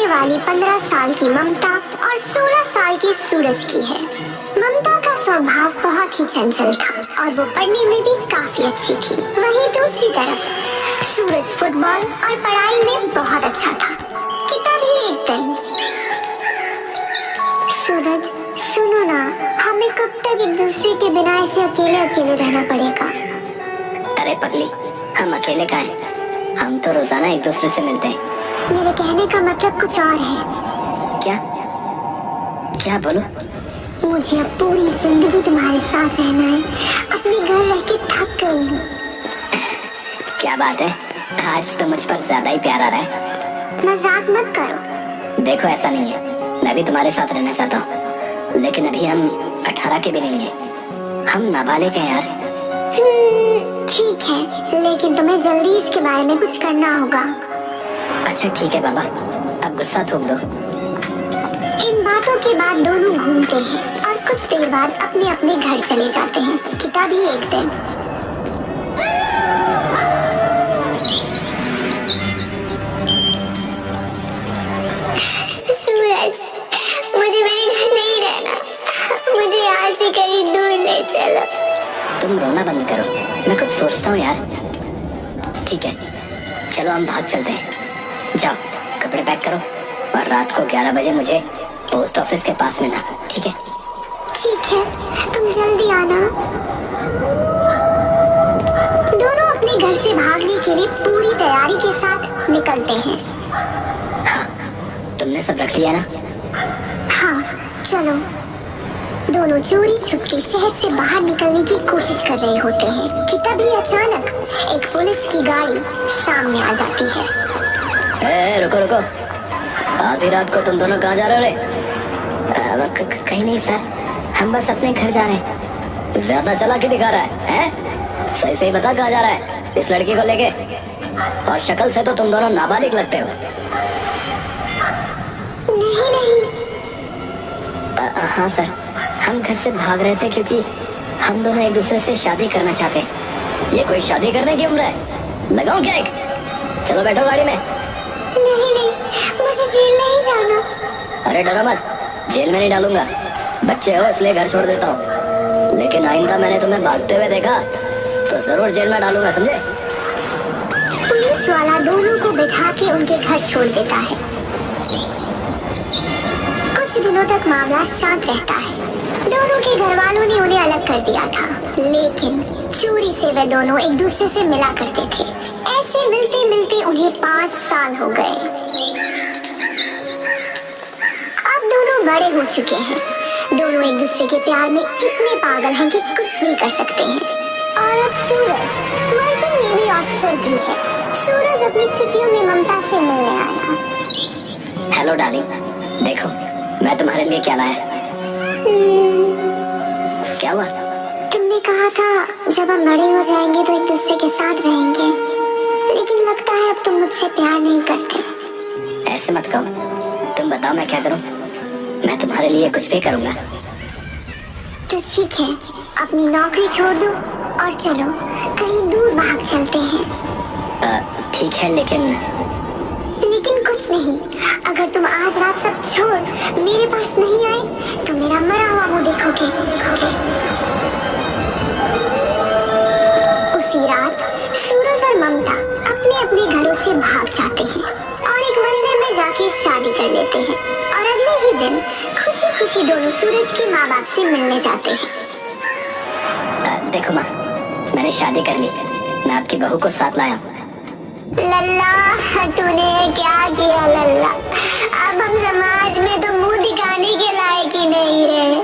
वाली 15 साल की ममता और 16 साल की सूरज की है। ममता का स्वभाव बहुत ही चंचल था और वो पढ़ने में भी काफी अच्छी थी। वहीं दूसरी तरफ सूरज फुटबॉल और पढ़ाई में बहुत अच्छा था। कि तभी एक दिन, सूरज सुनो ना, हमें कब तक एक दूसरे के बिना ऐसे अकेले अकेले रहना पड़ेगा? अरे पगली, हम अकेले का हैं? हम तो रोजाना एक दूसरे से मिलते हैं। मेरे कहने का मतलब कुछ और है। क्या क्या बोलो? मुझे अब पूरी जिंदगी तुम्हारे साथ रहना है। अपने घर रह के थक गई हूँ। क्या बात है, आज तो मुझ पर ज्यादा ही प्यार आ रहा है। मजाक मत करो। देखो ऐसा नहीं है, मैं भी तुम्हारे साथ रहना चाहता हूँ, लेकिन अभी हम 18 के भी नहीं है। हम नाबालिग हैं यार। ठीक है, लेकिन तुम्हें जल्दी इसके बारे में कुछ करना होगा। अच्छा ठीक है बाबा, अब गुस्सा थूक दो। इन बातों के बाद दोनों घूमते हैं और कुछ देर बाद अपने अपने घर चले जाते हैं। कि तभी एक दिन, सूरज, मुझे मेरे घर नहीं रहना। मुझे यहाँ से कहीं दूर ले चलो। तुम रोना बंद करो, मैं कुछ सोचता हूँ यार। ठीक है, चलो हम भाग चलते हैं। जाओ कपड़े पैक करो और रात को 11 बजे मुझे पोस्ट ऑफिस के पास मिलना, ठीक है? ठीक है, तुम जल्दी आना। दोनों अपने घर से भागने के लिए पूरी तैयारी के साथ निकलते हैं। हाँ, तुमने सब रख लिया ना? हाँ, चलो। दोनों चोरी छुप के शहर से बाहर निकलने की कोशिश कर रहे होते हैं कि तभी अचानक एक पुलिस की गाड़ी सामने आ जाती है। रुको रुको, आधी रात को तुम दोनों कहाँ जा रहे हो रे? कहीं नहीं सर, हम बस अपने घर जा रहे हैं। ज्यादा चालाकी दिखा रहा है? सही सही बता कहाँ जा रहा है इस लड़की को लेके? और शक्ल से तो तुम दोनों नाबालिग लगते हो। नहीं नहीं। हाँ सर, हम घर से भाग रहे थे क्योंकि हम दोनों एक दूसरे से शादी करना चाहते हैं। ये कोई शादी करने की उम्र है? लगाओ क्या एक? चलो बैठो गाड़ी में। नहीं नहीं, मुझे जेल नहीं जाना। अरे डरो मत, जेल में नहीं डालूंगा। बच्चे हो इसलिए घर छोड़ देता हूँ, लेकिन आइंदा मैंने तुम्हें भागते हुए देखा तो जरूर जेल में डालूंगा, समझे? पुलिस वाला दोनों को बिठा के उनके घर छोड़ देता है। कुछ दिनों तक मामला शांत रहता है। दोनों के घर वालों ने उन्हें अलग कर दिया था, लेकिन चोरी से वे दोनों एक दूसरे से मिला करते थे। ऐसे मिलते मिलते उन्हें 5 साल हो गए। अब दोनों बड़े हो चुके हैं। दोनों एक दूसरे के प्यार में इतने पागल हैं कि कुछ भी कर सकते हैं। और अब सूरज मर्चेंट नेवी ऑफिसर भी है। सूरज अपनी छुट्टियों में ममता से मिलने आया। हेलो डार्लिंग, देखो मैं तुम्हारे लिए क्या लाया। क्या हुआ? तुमने कहा था जब हम बड़े हो जाएंगे तो एक दूसरे के साथ रहेंगे, लेकिन लगता है अब तुम मुझसे प्यार नहीं करते। ऐसे मत कहो, तुम बताओ मैं क्या करूं? मैं तुम्हारे लिए कुछ भी करूंगा। तो ठीक है, अपनी नौकरी छोड़ दो और चलो कहीं दूर भाग चलते हैं। ठीक है, लेकिन कुछ नहीं। अगर तुम आज रात सब छोड़ मेरे पास नहीं आए तो मेरा मरा हुआ मुंह देखोगे। उसी रात सूरज और ममता अपने अपने घरों से भाग जाते हैं और एक मंदिर में जाके शादी कर लेते हैं। और अगले ही दिन खुशी खुशी दोनों सूरज के माँ बाप से मिलने जाते हैं। देखो माँ, मैंने शादी कर ली। मैं आपकी बहू को साथ लाया हूँ। लल्ला, तूने क्या किया लल्ला? अब हम समाज में तो मुंह दिखाने के लायक ही नहीं रहे।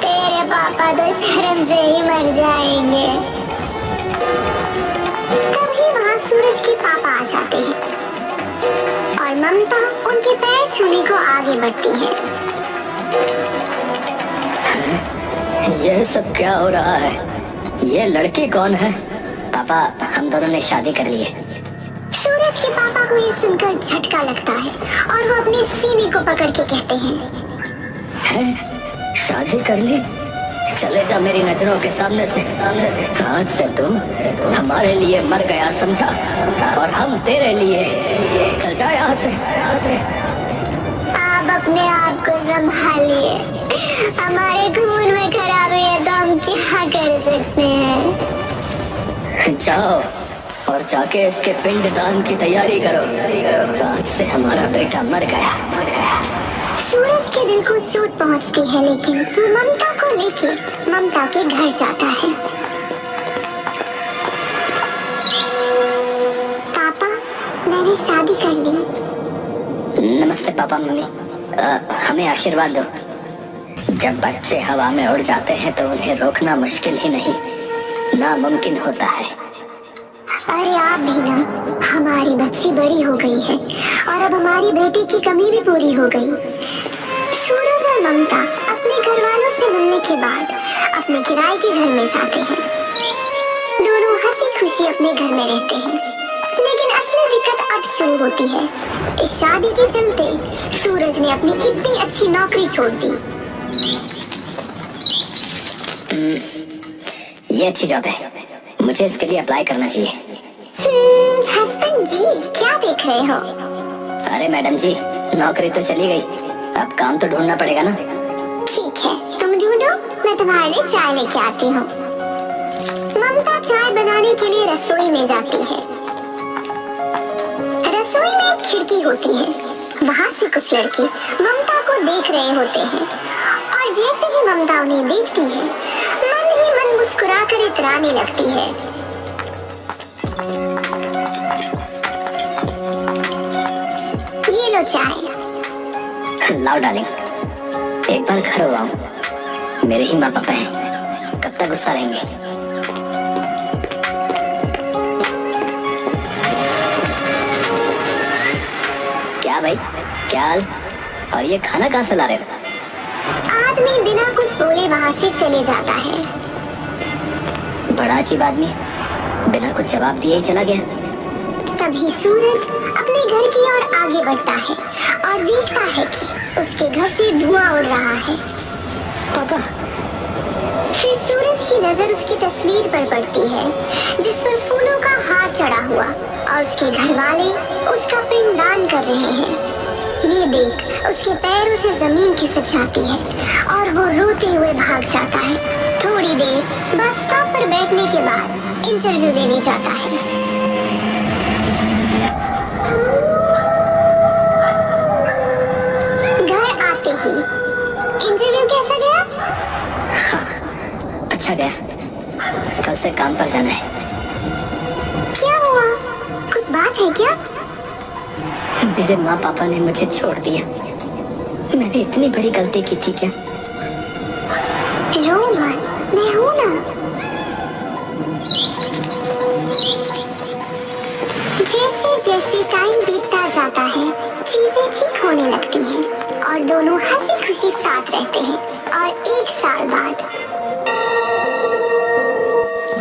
तेरे पापा तो शर्म से ही मर जाएंगे। तभी वहाँ सूरज के पापा आ जाते हैं और ममता उनके पैर छूने को आगे बढ़ती है। ये सब क्या हो रहा है? ये लड़की कौन है? पापा, हम दोनों ने शादी कर ली है। सूरज के पापा को ये सुनकर झटका लगता है और वो अपने सीने को पकड़ के कहते हैं, शादी कर ली? चले जा मेरी नजरों के सामने से। आज से तुम हमारे लिए मर गया समझा, और हम तेरे लिए। चल जा यहाँ से। अपने आप को संभालिए। हमारे खून में खराबी है तो हम क्या कर सकते हैं। जाओ और जाके इसके पिंड दान की तैयारी करो। आज से हमारा बेटा मर गया। सूरज के दिल को चोट पहुंचती है, लेकिन वो ममता को लेके ममता के घर जाता है। पापा, मैंने शादी कर ली। नमस्ते पापा मम्मी। हमें आशीर्वाद दो। जब बच्चे हवा में उड़ जाते हैं तो उन्हें रोकना मुश्किल ही नहीं, नामुमकिन होता है। अरे आप भी ना, हमारी बच्ची बड़ी हो गई है और अब हमारी बेटी की कमी भी पूरी हो गई। सूरज और ममता अपने घर वालों से मिलने के बाद अपने किराए के घर में जाते हैं। दोनों हंसी खुशी अपने घर में रहते हैं, लेकिन असली दिक्कत अब शुरू होती है। इस शादी के चलते सूरज ने अपनी इतनी अच्छी नौकरी छोड़ दी। ये अच्छी जॉब है, मुझे इसके लिए अप्लाई करना चाहिए। हस्बैंड जी, क्या देख रहे हो? अरे मैडम जी, नौकरी तो चली गई, अब काम तो ढूंढना पड़ेगा ना। ठीक है, तुम ढूंढो, मैं तुम्हारे लिए चाय लेके आती हूँ। ममता चाय बनाने के लिए रसोई में जाती है। रसोई में एक खिड़की होती है, वहाँ से कुछ लड़के ममता को देख रहे होते हैं और जैसे ही ममता उन्हें देखती है, मन ही मन मुस्कुरा कर इतराने लगती है। ये लो चाय। लाओ डार्लिंग, एक बार घर हो आओ। मेरे ही माँ पापा हैं, कब तक गुस्सा रहेंगे। क्या भाई, क्या हाल? और ये खाना कहाँ से ला रहे हो? आदमी बिना कुछ बोले वहाँ से चले जाता है। बड़ा अजीब आदमी, बिना कुछ जवाब दिए ही चला गया। तभी सूरज अपने घर की ओर आगे बढ़ता है और देखता है कि उसके घर से धुआं उड़ रहा है। पापा। फिर सूरज की नजर उसकी तस्वीर पर पड़ती है, जिस पर फूलों का हार चढ़ा हुआ और उसके घर वाले उसका पिंडदान कर रहे हैं। ये देख उसके पैरों से जमीन खिसक जाती है और वो रोते हुए भाग जाता है। थोड़ी देर बस स्टॉप पर बैठने के बाद इंटरव्यू देने जाता है। घर आते ही इंटरव्यू कैसा गया? अच्छा गया, कल से काम पर जाना है। क्या हुआ, कुछ बात है क्या? मेरे माँ पापा ने मुझे छोड़ दिया। मैंने इतनी बड़ी गलती की थी क्या? रो मत, मैं हूं ना। जैसे जैसे टाइम बीतता जाता है, चीजें ठीक होने लगती हैं और दोनों हंसी खुशी साथ रहते हैं। और एक साल बाद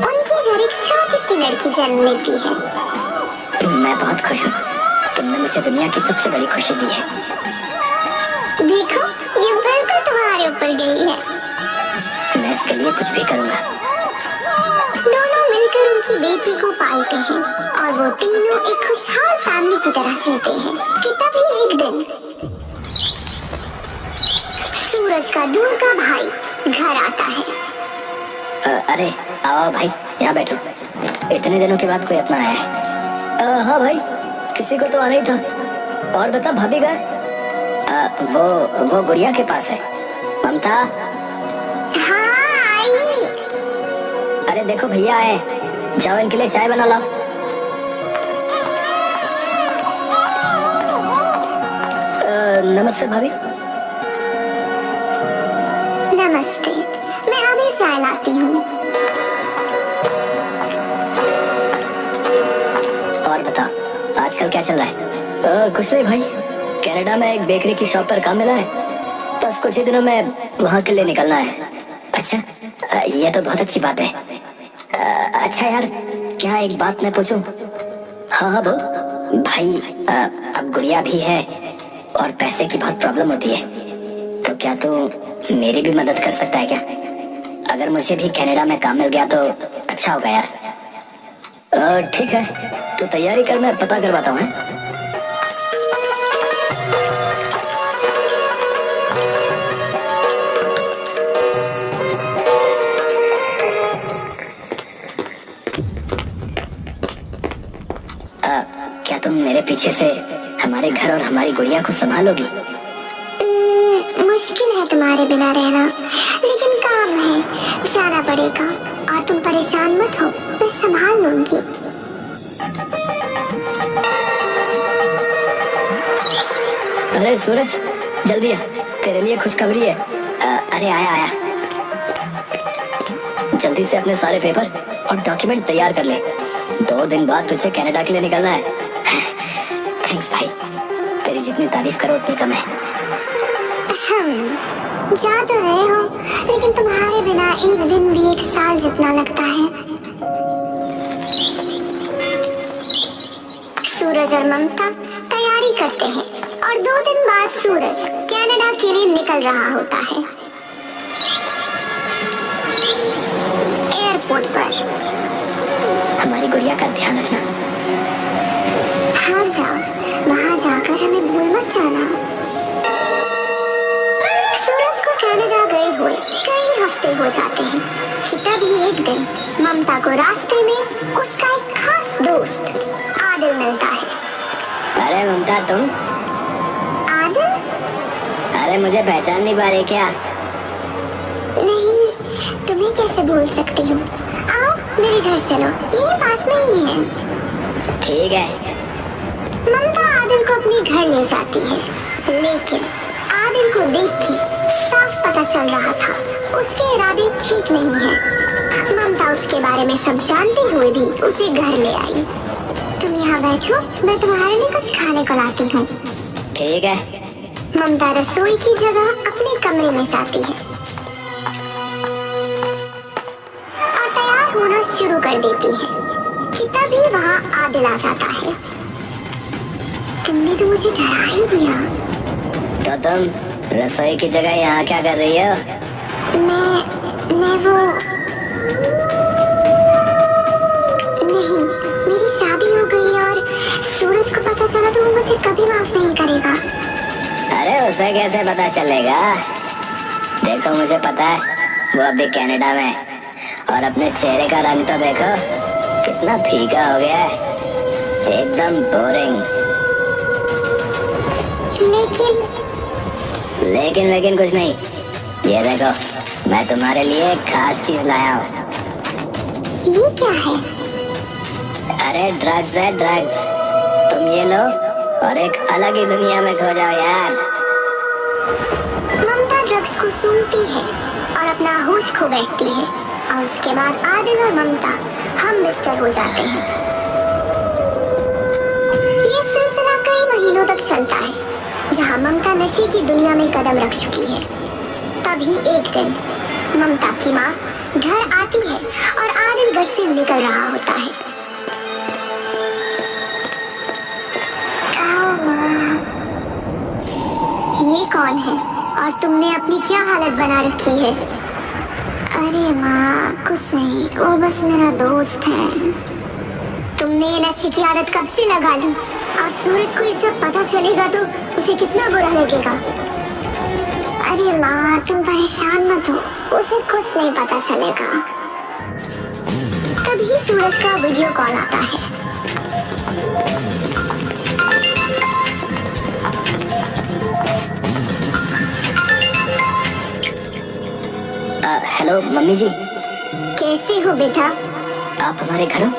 उनके घर एक छोटी सी लड़की जन्म लेती है। मैं बहुत खुश हूँ, तुमने मुझे दुनिया की सबसे बड़ी खुशी दी है। देखो, ये बिल्कुल तुम्हारे ऊपर गई है। मैं इसके लिए कुछ भी करूँगा। दोनों मिलकर उनकी बेटी को पालते हैं और वो तीनों एक खुशहाल फैमिली की तरह जीते हैं कि तभी एक दिन सूरज का दूर का भाई घर आता है। अरे आओ भाई, यहाँ बैठो। इतने दिनों के बाद कोई अपना आया है। हाँ भाई, किसी को तो आना ही था। और बता, भाभी गए? वो गुड़िया के पास है। ममता। हाँ आई। अरे देखो भैया आए, जाओ इनके लिए चाय बना लाओ। नमस्ते भाभी। नमस्ते, मैं अभी चाय लाती हूँ। और बता, आजकल क्या चल रहा है? कुछ नहीं भाई, कनाडा में एक बेकरी की शॉप पर काम मिला है, बस कुछ ही दिनों में वहाँ के लिए निकलना है। अच्छा, ये तो बहुत अच्छी बात है। अच्छा यार, क्या एक बात मैं पूछूं? हाँ हाँ बोल भाई। अब गुड़िया भी है और पैसे की बहुत प्रॉब्लम होती है, तो क्या तू मेरी भी मदद कर सकता है क्या? अगर मुझे भी कनाडा में काम मिल गया तो अच्छा होगा यार। ठीक है, तो तैयारी कर, मैं पता करवाता हूँ। पीछे से हमारे घर और हमारी गुड़िया को संभालोगी? मुश्किल है तुम्हारे बिना रहना, लेकिन काम है, जाना पड़ेगा। और तुम परेशान मत हो, मैं संभाल लूंगी। अरे सूरज, जल्दी आ, तेरे लिए खुशखबरी है। अरे आया। जल्दी से अपने सारे पेपर और डॉक्यूमेंट तैयार कर ले। 2 दिन बाद तुझे कनाडा के लिए निकलना है। थैंक्स भाई, तेरी जितनी तारीफ करो उतनी कम है। जा तो रहे हो, लेकिन तुम्हारे बिना एक दिन भी 1 साल जितना लगता है। सूरज और ममता तैयारी करते हैं और 2 दिन बाद सूरज कनाडा के लिए निकल रहा होता है। एयरपोर्ट पर हमारी गुड़िया का ध्यान रखना। हाँ जाओ, वहाँ जाकर हमें भूल मत जाना। सूरज को कनाडा गए हुए कई हफ्ते हो जाते हैं कि तभी एक दिन ममता को रास्ते में उसका एक खास दोस्त आदिल मिलता है। अरे ममता, तुम? आदिल? अरे मुझे पहचान नहीं पा रही क्या? नहीं, तुम्हें कैसे भूल सकती हूँ। आओ मेरे घर चलो, यही पास में ही है। ठीक है। ममता आदिल को अपने घर ले जाती है, लेकिन आदिल को देख के साफ पता चल रहा था उसके इरादे ठीक नहीं है। ममता उसके बारे में सब जानते हुए भी उसे घर ले आई। तुम यहाँ बैठो, मैं तुम्हारे लिए कुछ खाने को लाती हूँ। ठीक है। ममता रसोई की जगह अपने कमरे में जाती है और तैयार होना शुरू कर देती है कि तभी वहाँ आदिल आ जाता है। तुमने तो मुझे डरा ही दिया। तो तुम रसोई की जगह यहाँ क्या कर रही हो? मैं वो नहीं, मेरी शादी हो गई और सूरज को पता चला तो वो मुझे कभी माफ नहीं करेगा। अरे उसे कैसे पता चलेगा? देखो मुझे पता है, वो अभी कनाडा में, और अपने चेहरे का रंग तो देखो कितना फीका हो गया है, एकदम बोरिंग। लेकिन कुछ नहीं। ये देखो, मैं तुम्हारे लिए एक खास चीज लाया हूँ। ये क्या है? अरे ड्रग्स है, ड्रग्स। तुम ये लो और एक अलग ही दुनिया में खो जाओ यार। ममता ड्रग्स को सूंघती है और अपना होश खो बैठती है और उसके बाद आदिल और ममता हम बिस्तर हो जाते हैं। ये सिलसिला कई महीनों तक चलता है, जहाँ ममता नशे की दुनिया में कदम रख चुकी है। तभी एक दिन ममता की माँ घर आती है और आदिल घर से निकल रहा होता है। ये कौन है और तुमने अपनी क्या हालत बना रखी है? अरे माँ, कुछ नहीं, वो बस मेरा दोस्त है। तुमने ये नशे की आदत कब से लगा ली? और सूरज को ये सब पता चलेगा तो उसे कितना बुरा लगेगा। अरे माँ, तुम परेशान मत हो, उसे कुछ नहीं पता चलेगा। तभी सूरज का वीडियो कॉल आता है। हेलो मम्मी जी। कैसे हो बेटा? आप हमारे घर हो?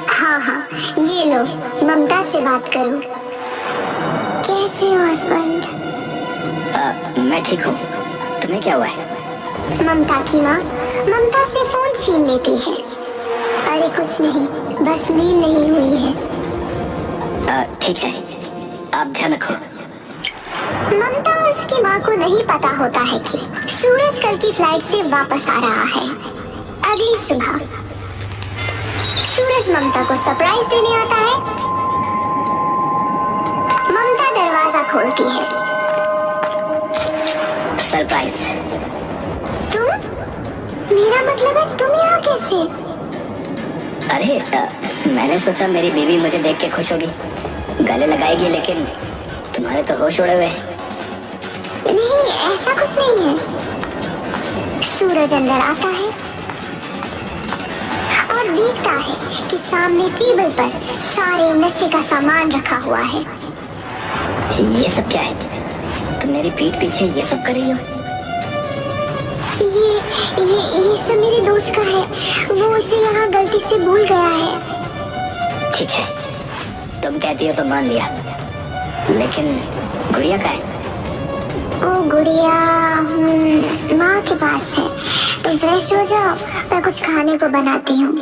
हाँ, ये लो, ममता से बात करो। कैसे हो हस्बैंड? मैं ठीक हूँ, तुम्हें क्या हुआ है? ममता की माँ ममता से फोन छीन लेती है। अरे कुछ नहीं, बस नींद नहीं हुई है। ठीक है, आप ध्यान रखो। ममता और उसकी माँ को नहीं पता होता है कि सूरज कल की फ्लाइट से वापस आ रहा है। अगली सुबह सूरज ममता को सरप्राइज देने आता है। ममता दरवाजा खोलती है। सरप्राइज? तुम? मेरा मतलब है तुम यहाँ कैसे? अरे मैंने सोचा मेरी बीवी मुझे देख के खुश होगी, गले लगाएगी, लेकिन तुम्हारे तो होश उड़े हुए। नहीं, ऐसा कुछ नहीं है। सूरज अंदर आता है और और देखता है कि सामने टेबल पर सारे नशे का सामान रखा हुआ है। ये सब क्या है? तुम मेरी पीठ पीछे ये सब कर रही हो? ये सब मेरे दोस्त का है। वो इसे यहाँ गलती से भूल गया है। ठीक है, तुम कहती हो तो मान लिया, लेकिन गुड़िया का है? ओ गुड़िया माँ के पास है। तुम फ्रेश हो जाओ, मैं कुछ खाने को बनाती हूँ।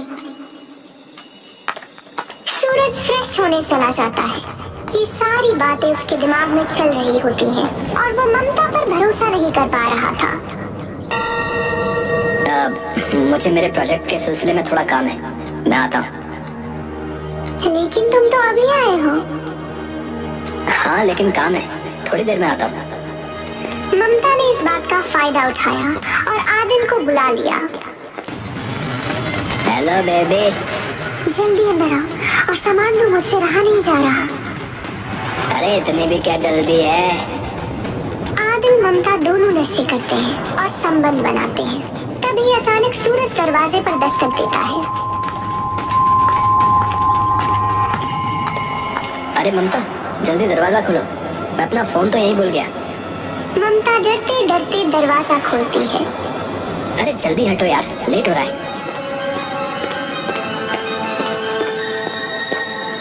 सूरज फ्रेश होने चला जाता है। ये सारी बातें उसके दिमाग में चल रही होती हैं और वो ममता पर भरोसा नहीं कर पा रहा था। मुझे मेरे प्रोजेक्ट के सिलसिले में थोड़ा काम है, मैं आता हूँ। लेकिन तुम तो अभी आए हो। हाँ लेकिन काम है, थोड़ी देर में आता हूँ। ममता ने इस बात का फायदा उठाया और आदिल को बुला लिया। Hello baby. जल्दी अंदर आओ और सामान तो मुझसे रहा नहीं जा रहा। अरे इतनी भी क्या जल्दी है? आदिल ममता दोनों नशे करते हैं और संबंध बनाते हैं। तभी अचानक सूरज दरवाजे पर दस्तक देता है। अरे ममता, जल्दी दरवाजा खोलो, मैं अपना फोन तो यहीं भूल गया। ममता डरते डरते दरवाजा खोलती है। अरे जल्दी हटो यार, लेट हो रहा है।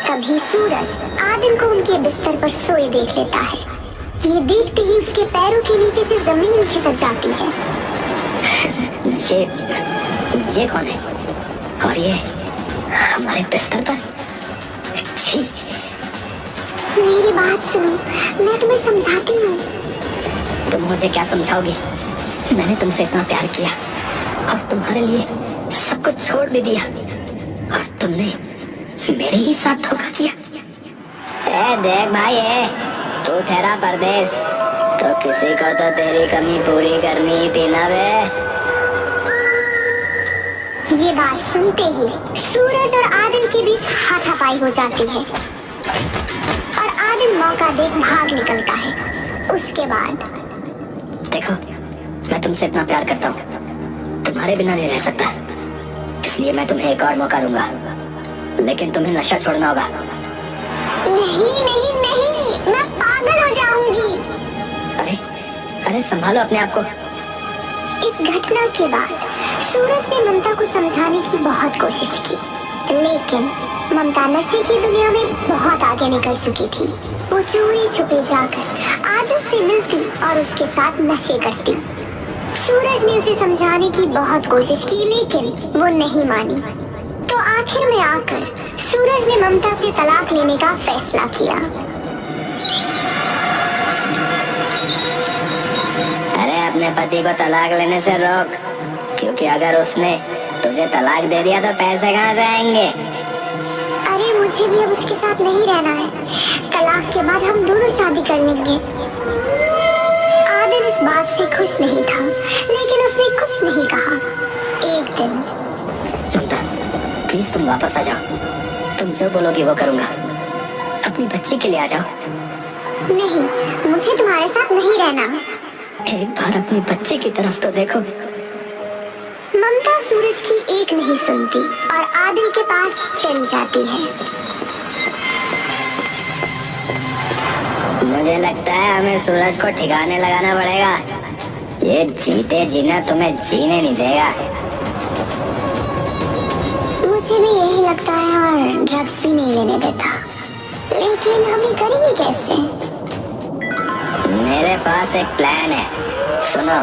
तभी सूरज आदिल को उनके बिस्तर पर सोए देख लेता है। ये देखते ही उसके पैरों के नीचे से जमीन खिसक जाती है। ये कौन है? और ये हमारे बिस्तर पर? छी। मेरी बात सुनो, मैं तुम्हें समझाती हूँ। तुम मुझे क्या समझाओगी? मैंने तुमसे इतना प्यार किया और तुम्हारे लिए सब कुछ छोड़ भी दिया, और तुमने मेरे ही साथ धोखा किया। देख भाई, तू ठहरा परदेश, तो किसी को तो तेरी कमी पूरी करनी ही थी ना बे। ये बात सुनते ही सूरज और आदिल के बीच हाथापाई हो जाती है और आदिल मौका देख भाग निकलता है। उसके बाद देखो, मैं तुमसे इतना प्यार करता हूँ, तुम्हारे बिना नहीं रह सकता, इसलिए मैं तुम्हें एक और मौका दूंगा, लेकिन तुम्हें नशा छोड़ना होगा। नहीं नहीं नहीं, मैं पागल हो जाऊंगी। अरे संभालो अपने आप को। इस घटना के बाद सूरज ने ममता को समझाने की बहुत कोशिश की, लेकिन ममता नशे की दुनिया में बहुत आगे निकल चुकी थी। वो चोरी छुपे जाकर आदिल से मिलती और उसके साथ नशे करती। सूरज ने उसे समझाने की बहुत कोशिश की, लेकिन वो नहीं मानी। तो आखिर में आकर सूरज ने ममता से तलाक लेने का फैसला किया। अरे अपने पति को तलाक लेने से रोक, क्योंकि अगर उसने तुझे तलाक दे दिया तो पैसे कहाँ से आएंगे? अरे मुझे भी अब उसके साथ नहीं रहना है। तलाक के बाद हम दोनों शादी कर लेंगे। आदिल इस बात से खुश नहीं था, लेकिन उसने कुछ नहीं कहा। एक दिन ममता, प्लीज तुम वापस आ जाओ, तुम जो बोलोगी वो करूंगा। अपनी बच्ची के लिए आ जाओ। नहीं, मुझे तुम्हारे साथ नहीं रहना। एक बार अपनी बच्ची की तरफ तो देखो। ममता सूरज की एक नहीं सुनती और आदिल के पास चली जाती है। मुझे लगता है हमें सूरज को ठिकाने लगाना पड़ेगा। ये जीते जीना तुम्हें जीने नहीं देगा। मुझे भी यही लगता है, और ड्रग्स भी नहीं लेने देता। लेकिन हम ये करेंगे कैसे? मेरे पास एक प्लान है, सुनो।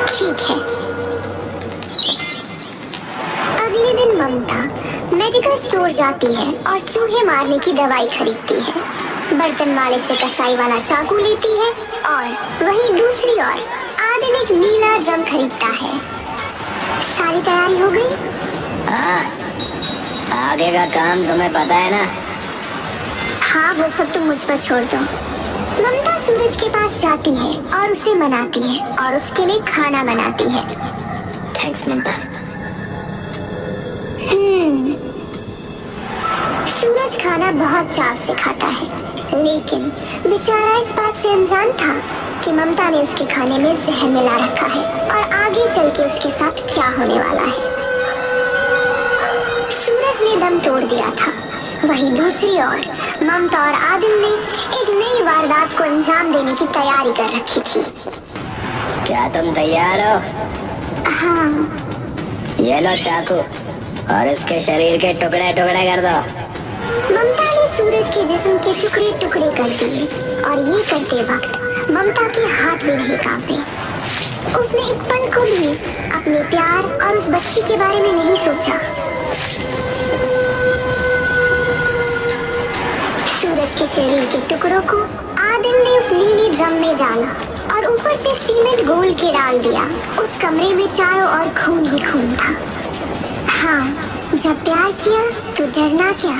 ठीक है। अगले दिन ममता मेडिकल स्टोर जाती है और चूहे मारने की दवाई खरीदती है। बर्तन वाले से कसाई वाला चाकू लेती है और वहीं दूसरी ओर आदिल एक नीला ड्रम खरीदता है। सारी तैयारी हो गई? हाँ, आगे का काम तुम्हें पता है ना? हाँ, वो सब तुम मुझ पर छोड़ दो। ममता सूरज के पास जाती है और उसे मनाती है और उसके लिए खाना बनाती है। थैंक्स ममता। सूरज खाना बहुत चाव से खाता है, लेकिन बेचारा इस बात से अनजान था कि ममता ने उसके खाने में जहर मिला रखा है और आगे चल के उसके साथ क्या होने वाला है। सूरज ने दम तोड़ दिया था। वहीं दूसरी ओर ममता और आदिल ने एक नई वारदात को अंजाम देने की तैयारी कर रखी थी। क्या तुम तैयार हो? हाँ। ये लो चाकू और इसके शरीर के टुकड़े टुकड़े कर दो। ममता ने सूरज के जिस्म के टुकड़े टुकड़े कर दिए और ये करते वक्त ममता के हाथ भी नहीं कांपे। उसने एक पल को भी अपने प्यार और उस बच्ची के बारे में नहीं सोचा। सूरज के शरीर के टुकड़ों को आदिल ने उस नीली ड्रम में डाला और ऊपर से सीमेंट घोल के डाल दिया। उस कमरे में चारों ओर खून ही खून था। हाँ, जब प्यार किया तो डरना क्या।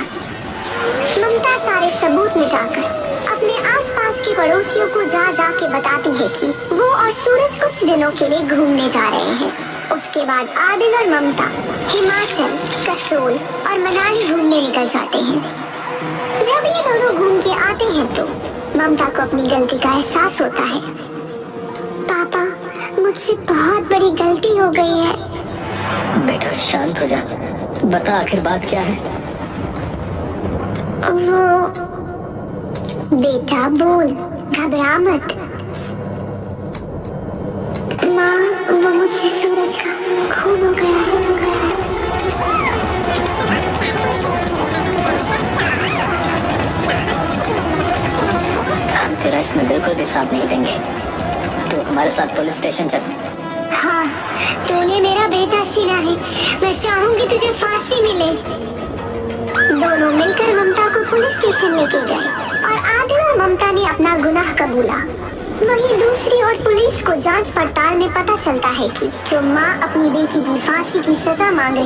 ममता सारे सबूत मिटाकर अपने आसपास के पड़ोसियों को जा जा के बताती है कि वो और सूरज कुछ दिनों के लिए घूमने जा रहे हैं। उसके बाद आदिल और ममता हिमाचल, कसोल और मनाली घूमने निकल जाते हैं। जब ये दोनों घूम के आते हैं तो ममता को अपनी गलती का एहसास होता है। पापा, मुझसे बहुत बड़ी गलती हो गई है। बेटा शांत हो जा, बता आखिर बात क्या है। वो बेटा बोल, घबरा मत। माँ, वो मुझसे सूरज का खून हो गया है। हम तेरा इसमें बिल्कुल भी साथ नहीं देंगे। तू हमारे साथ पुलिस स्टेशन चल। हाँ, तूने मेरा बेटा छीना है। मैं चाहूंगी तुझे फांसी मिले। दोनों मिलकर ममता को पुलिस स्टेशन लेके गए और आदिल और ममता ने अपना गुनाह कबूला। वहीं दूसरी ओर पुलिस को जांच पड़ताल में पता चलता है कि जो माँ अपनी बेटी की फांसी की सजा मांग रही